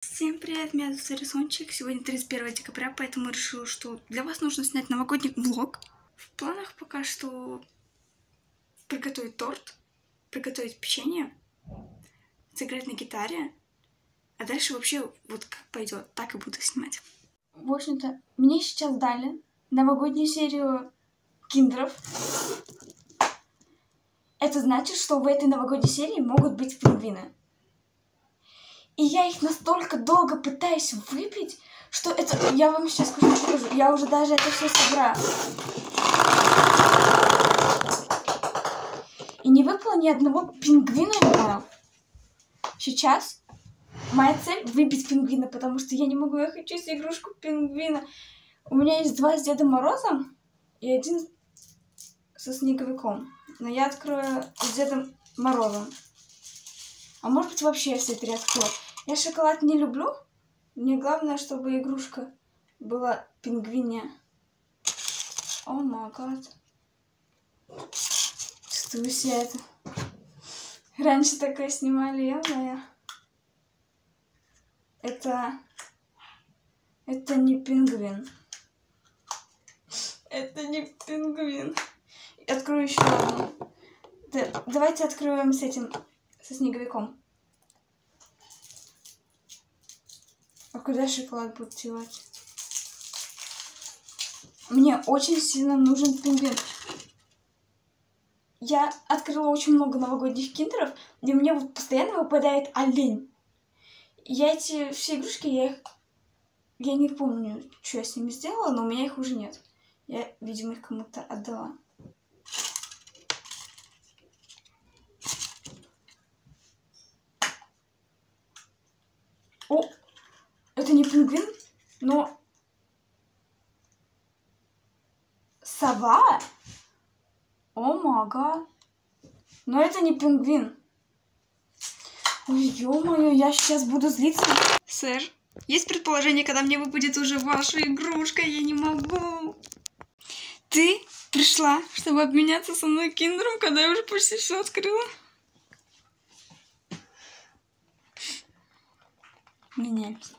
Всем привет, меня зовут Рисунчик. Сегодня 31 декабря, поэтому решила, что для вас нужно снять новогодний влог. В планах пока что приготовить торт, приготовить печенье, сыграть на гитаре, а дальше вообще вот как пойдет, так и буду снимать. В общем-то, мне сейчас дали новогоднюю серию киндеров. Это значит, что в этой новогодней серии могут быть пингвины. И я их настолько долго пытаюсь выпить, что это... Я вам сейчас покажу. Я уже даже это все собрала. И не выпало ни одного пингвина. Сейчас моя цель выпить пингвина, потому что я не могу. Я хочу себе игрушку пингвина. У меня есть 2 с Дедом Морозом и 1 со Снеговиком. Но я открою с Дедом Морозом. А может быть, вообще все 3 открою. Я шоколад не люблю. Мне главное, чтобы игрушка была пингвиня. О май гад. Что вы все это? Раньше такое снимали, я. Это не пингвин. Это не пингвин. Открою еще одну. Давайте откроем с этим, со Снеговиком. А куда шоколад будет девать? Мне очень сильно нужен пингвин. Я открыла очень много новогодних киндеров, и мне вот постоянно выпадает олень. Я эти все игрушки, я не помню, что я с ними сделала, но у меня их уже нет. Я, видимо, их кому-то отдала. О! Это не пингвин, но сова? О мага. Но это не пингвин. Ой, ё-моё, я сейчас буду злиться. Сэр, есть предположение, когда мне выпадет уже ваша игрушка? Я не могу. Ты пришла, чтобы обменяться со мной киндером, когда я уже почти все открыла? Меняемся.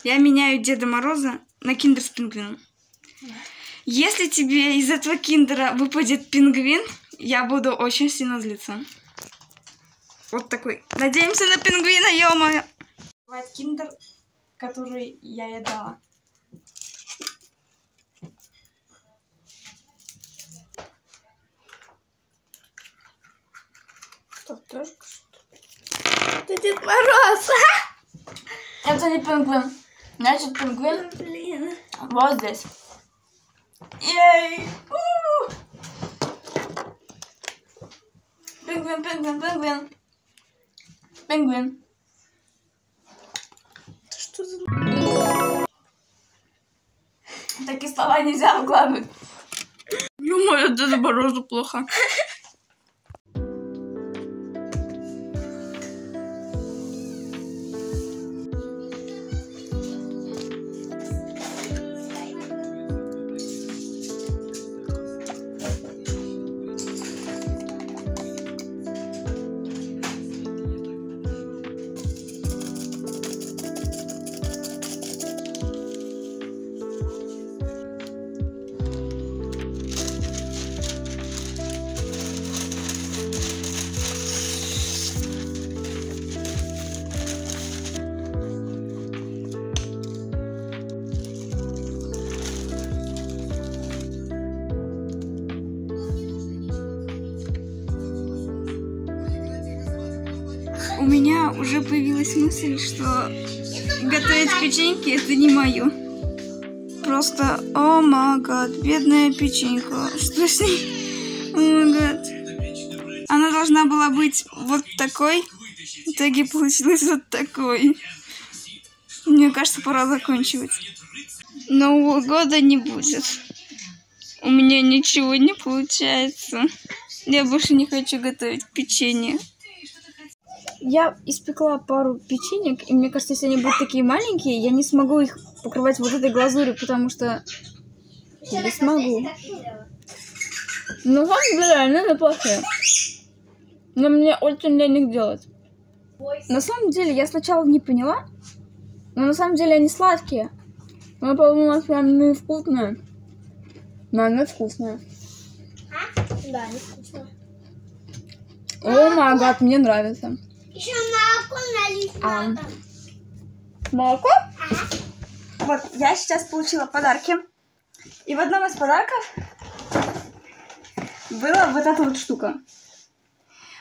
Я меняю Деда Мороза на киндер с пингвином. Если тебе из этого киндера выпадет пингвин, я буду очень сильно злиться. Вот такой. Надеемся на пингвина, ё-моё. Бывает киндер, который я ей дала. Что, трошка? Это Дед Мороз! Это не пингвин. Значит, пингвин блин. Вот здесь. Ей! Пингвин, пингвин, пингвин. Пингвин. Это что за... Такие слова нельзя выкладывать. Ё-моё, Деду Морозу плохо. У меня уже появилась мысль, что готовить печеньки это не мое. Просто, о май гад, бедная печенька. Что с ней? О май гад. Она должна была быть вот такой. В итоге получилось вот такой. Мне кажется, пора заканчивать. Нового года не будет. У меня ничего не получается. Я больше не хочу готовить печенье. Я испекла пару печенек, и мне кажется, если они будут такие маленькие, я не смогу их покрывать вот этой глазурью, потому что не смогу. Ну, вам реально неплохие. Но мне очень лень их делать. На самом деле, я сначала не поняла, но на самом деле они сладкие. Но, по-моему, прям вкусные. Наверное, вкусные. Да, они вкусные. О май гад, мне нравится. Еще молоко налить надо. Молоко? Вот, я сейчас получила подарки. И в одном из подарков была вот эта вот штука.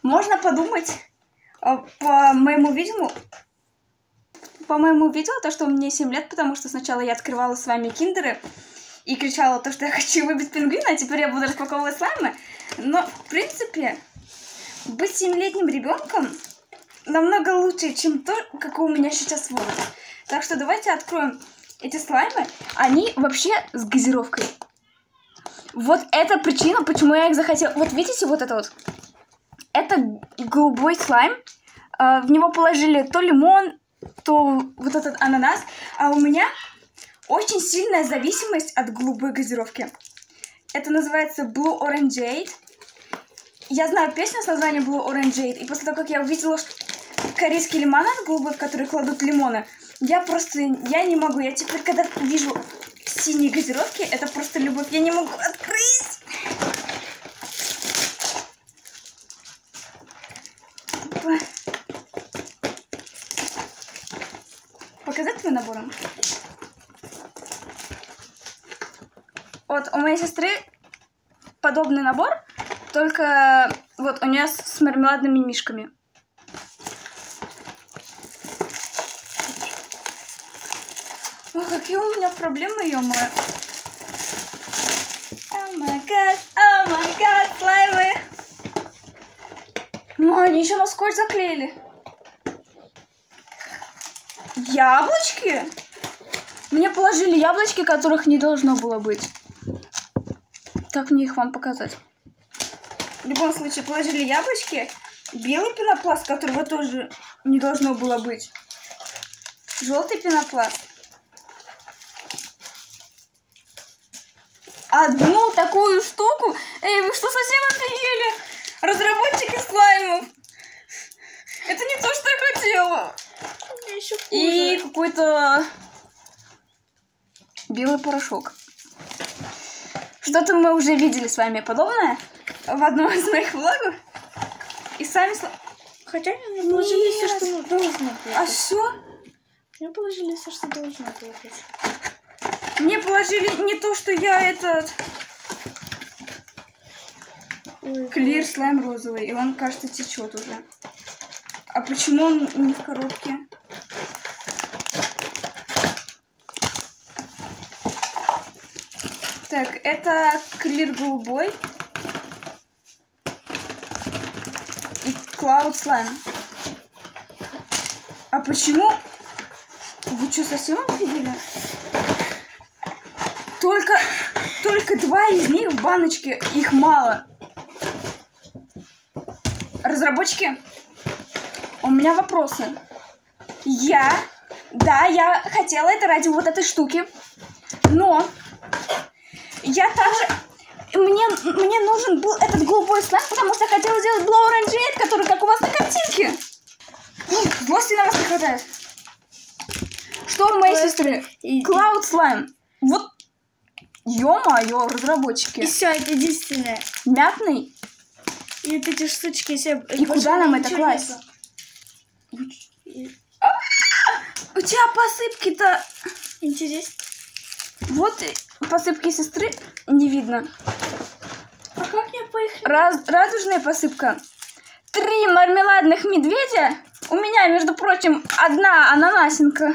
Можно подумать, по моему видео, то, что мне 7 лет, потому что сначала я открывала с вами киндеры и кричала то, что я хочу выбить пингвина, а теперь я буду распаковывать слаймы. Но, в принципе, быть 7-летним ребенком намного лучше, чем то, какой у меня сейчас возраст. Так что давайте откроем эти слаймы. Они вообще с газировкой. Вот это причина, почему я их захотела. Вот видите, вот это вот. Это голубой слайм. В него положили то лимон, то вот этот ананас. А у меня очень сильная зависимость от голубой газировки. Это называется Blue Orangeade. Я знаю песню с названием Blue Orangeade. И после того, как я увидела корейский лимонад голубой, в который кладут лимоны, я не могу. Я теперь, когда вижу синие газировки, это просто любовь. Я не могу открыть. Показать твой набор? Вот, у моей сестры подобный набор, только вот у нее с мармеладными мишками. Ой, какие у меня проблемы, ё-моё. О май гад, слаймы. Ну, они еще на скотч заклеили. Яблочки? Мне положили яблочки, которых не должно было быть. Как мне их вам показать? В любом случае, положили яблочки. Белый пенопласт, которого тоже не должно было быть. Желтый пенопласт. Одну такую штуку? Эй, вы что, совсем офигели? Разработчики слаймов. Это не то, что я хотела. И какой-то белый порошок. Что-то мы уже видели с вами подобное в одном из моих влогов. И сами... Хотя мне положили все, что должно было. А что? Мне положили все, что должно было быть. Мне положили не то, что я этот... Клир слайм розовый, и он, кажется, течет уже. А почему он не в коробке? Так, это клир голубой. И Cloud Slime. А почему? Вы что, совсем офигели? Только 2 из них в баночке. Их мало. Разработчики, у меня вопросы. Я хотела это ради вот этой штуки. Но я также... Мне нужен был этот голубой слайм, потому что я хотела сделать Blue Orangeade, который как у вас на картинке. Злости на вас не хватает. Что у моей сестры? Cloud Slime. Вот, ё-моё, разработчики. И все, это единственное. Мятный. И вот эти штучки. И куда нам это класть? У тебя посыпки-то... Интересно. Вот посыпки сестры не видно. А как мне по их... Радужная посыпка. 3 мармеладных медведя. У меня, между прочим, 1 ананасинка.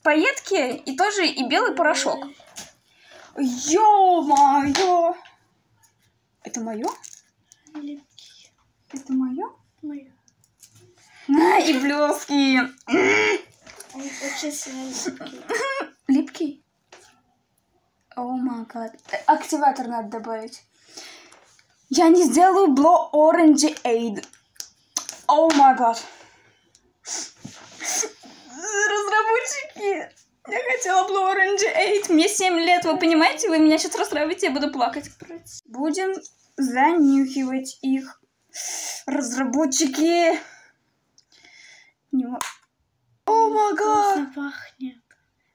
Пайетки и тоже и белый порошок. Ё-моё. Это моё? Липкие. Это моё? Моё. И блёски. Они очень сильно липкие. Липкий? О май гад. Активатор надо добавить. Я не сделаю Blue Orangeade. О май гад. Разработчики. Я хотела Blue Orangeade. Мне 7 лет, вы понимаете? Вы меня сейчас расстраиваете, я буду плакать. Будем занюхивать их. Разработчики. О май гад! Вкусно пахнет.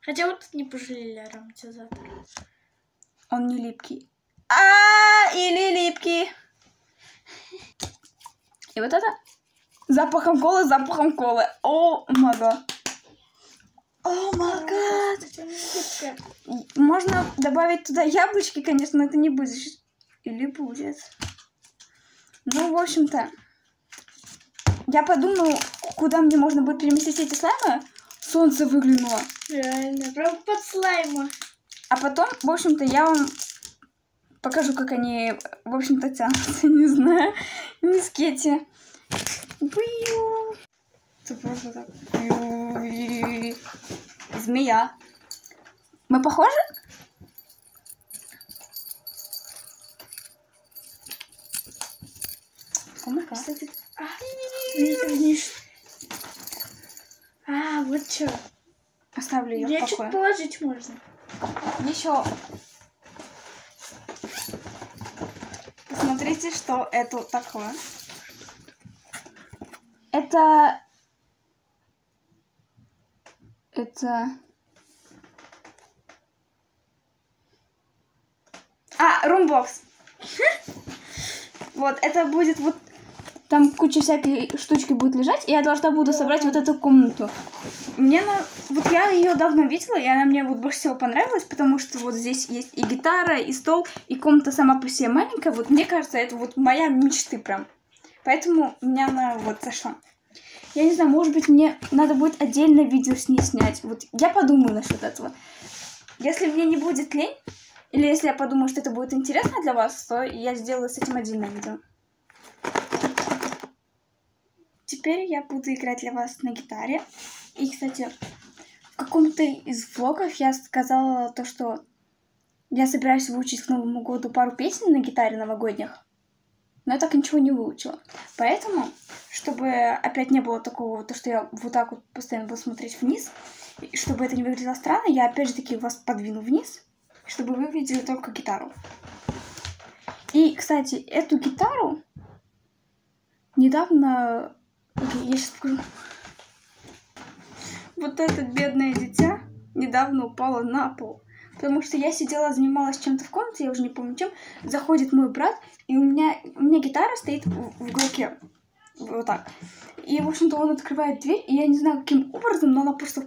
Хотя вот тут не пожалели ароматизатор. Он не липкий. Или липкий. И вот это запахом колы. О май гад. О май гад. Можно добавить туда яблочки, конечно, но это не будет. Или будет. Ну, в общем-то, я подумала, куда мне можно будет переместить эти слаймы. Солнце выглянуло. Реально, прям под слайма. А потом, в общем-то, я вам покажу, как они, в общем-то, тянутся. Не знаю. Мискети. Это просто так. Змея. Мы похожи? Кстати, вот что. Оставлю ее в Я покое. чуть положить можно. Еще. Посмотрите, что это такое. Это румбокс. Вот, это будет вот... Там куча всякой штучки будет лежать, и я должна буду собрать вот эту комнату. Вот я ее давно видела, и она мне вот больше всего понравилась, потому что вот здесь есть и гитара, и стол, и комната сама по себе маленькая. Вот мне кажется, это вот моя мечты прям. Поэтому мне она вот зашла. Я не знаю, может быть, мне надо будет отдельное видео с ней снять. Вот я подумаю насчет этого. Если мне не будет лень, или если я подумаю, что это будет интересно для вас, то я сделаю с этим отдельное видео. Теперь я буду играть для вас на гитаре. И, кстати, в каком-то из влогов я сказала то, что я собираюсь выучить к Новому году пару песен на гитаре новогодних. Но я так ничего не выучила. Поэтому, чтобы опять не было такого, то, что я вот так вот постоянно буду смотреть вниз, и чтобы это не выглядело странно, я опять же таки вас подвину вниз, чтобы вы видели только гитару. И, кстати, эту гитару недавно... Я сейчас покажу. Вот это бедное дитя недавно упало на пол. Потому что я сидела, занималась чем-то в комнате, я уже не помню чем. Заходит мой брат, и у меня гитара стоит в уголке. Вот так. И, в общем-то, он открывает дверь, и я не знаю, каким образом, но она просто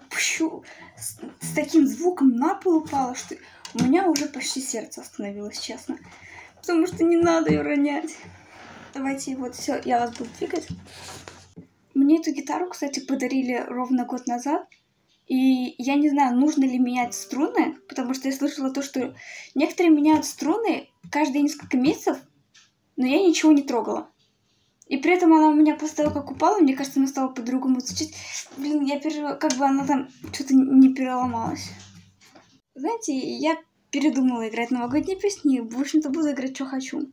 с таким звуком на пол упала, что у меня уже почти сердце остановилось, честно. Потому что не надо ее ронять. Давайте, вот все, я вас буду двигать. Мне эту гитару, кстати, подарили ровно год назад. И я не знаю, нужно ли менять струны, потому что я слышала то, что некоторые меняют струны каждые несколько месяцев, но я ничего не трогала. И при этом она у меня после того, как упала, мне кажется, она стала по-другому звучать. Блин, я переживаю, как бы она там что-то не переломалась. Знаете, я передумала играть новогодние песни, в общем-то, буду играть, что хочу.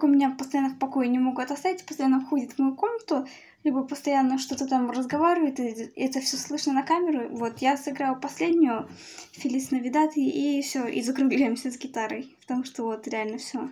поскольку меня постоянно в покое не могут оставить, постоянно входит в мою комнату, либо постоянно что-то там разговаривает, и это все слышно на камеру. Вот, я сыграю последнюю Фелис Навидад, и все, и закругляемся с гитарой, потому что вот реально все.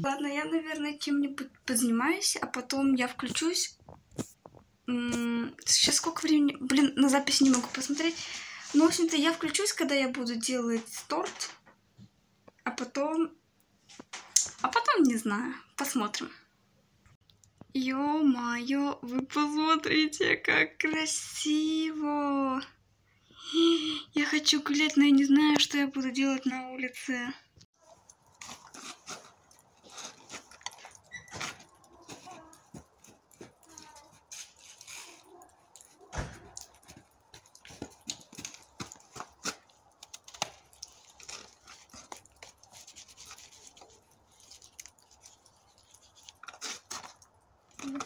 Ладно, я, наверное, чем-нибудь позанимаюсь, а потом я включусь. Сейчас сколько времени? Блин, на записи не могу посмотреть. Ну, в общем-то, я включусь, когда я буду делать торт. А потом не знаю. Посмотрим. Ё-моё, вы посмотрите, как красиво. Я хочу гулять, но я не знаю, что я буду делать на улице.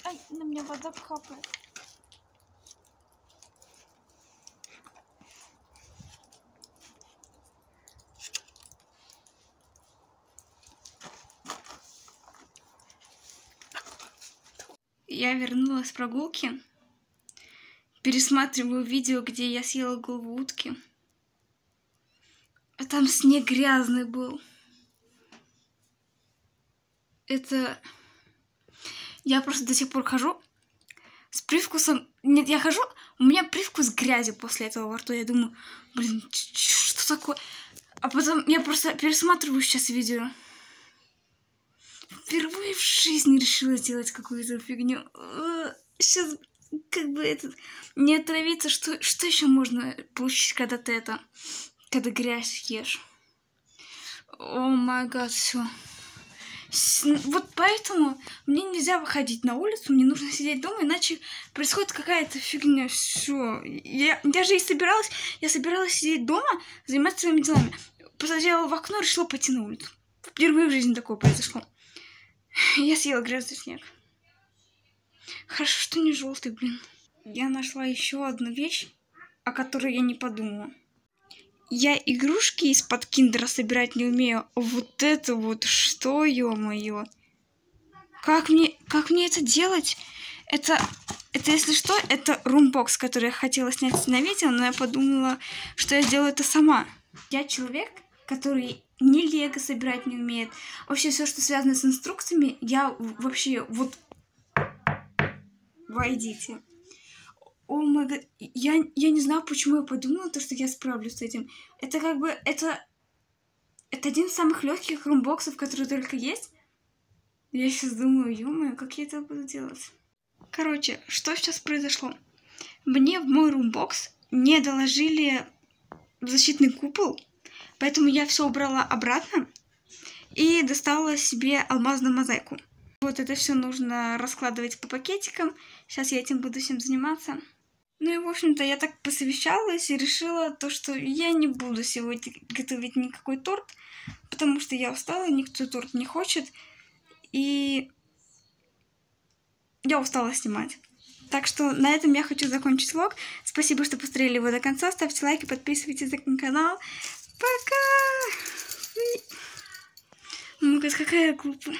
Ай, на меня вода капает. Я вернулась с прогулки. Пересматриваю видео, где я съела голову утки. А там снег грязный был. Это... Я просто до сих пор хожу с привкусом... Нет, я хожу, у меня привкус грязи после этого во рту. Я думаю, блин, что такое? А потом я просто пересматриваю сейчас видео. Впервые в жизни решила сделать какую-то фигню. Сейчас как бы это... Не отравиться, что еще можно получить, когда ты это... Когда грязь ешь? О май гад, все. Вот поэтому мне нельзя выходить на улицу, мне нужно сидеть дома, иначе происходит какая-то фигня. Все. Я же и собиралась, сидеть дома, заниматься своими делами. Посмотрела в окно, решила пойти на улицу. Впервые в жизни такое произошло. Я съела грязный снег. Хорошо, что не желтый, блин. Я нашла еще одну вещь, о которой я не подумала. Я игрушки из-под киндера собирать не умею. Вот это вот что, ё-моё. Как мне это делать? Это, если что, это румбокс, который я хотела снять на видео, но я подумала, что я сделаю это сама. Я человек, который ни лего собирать не умеет. Вообще все, что связано с инструкциями, я вообще вот... Войдите. О май гад, я не знаю, почему я подумала, что я справлюсь с этим. Это как бы, это один из самых легких румбоксов, которые только есть. Я сейчас думаю, ё-моё, как я это буду делать? Короче, что сейчас произошло? Мне в мой румбокс не доложили защитный купол, поэтому я все убрала обратно и достала себе алмазную мозаику. Вот это все нужно раскладывать по пакетикам. Сейчас я этим буду всем заниматься. Ну и, в общем-то, я так посовещалась и решила то, что я не буду сегодня готовить никакой торт, потому что я устала, никто торт не хочет, и я устала снимать. Так что на этом я хочу закончить влог. Спасибо, что посмотрели его до конца. Ставьте лайки, подписывайтесь на канал. Пока! Ну-ка, какая глупая.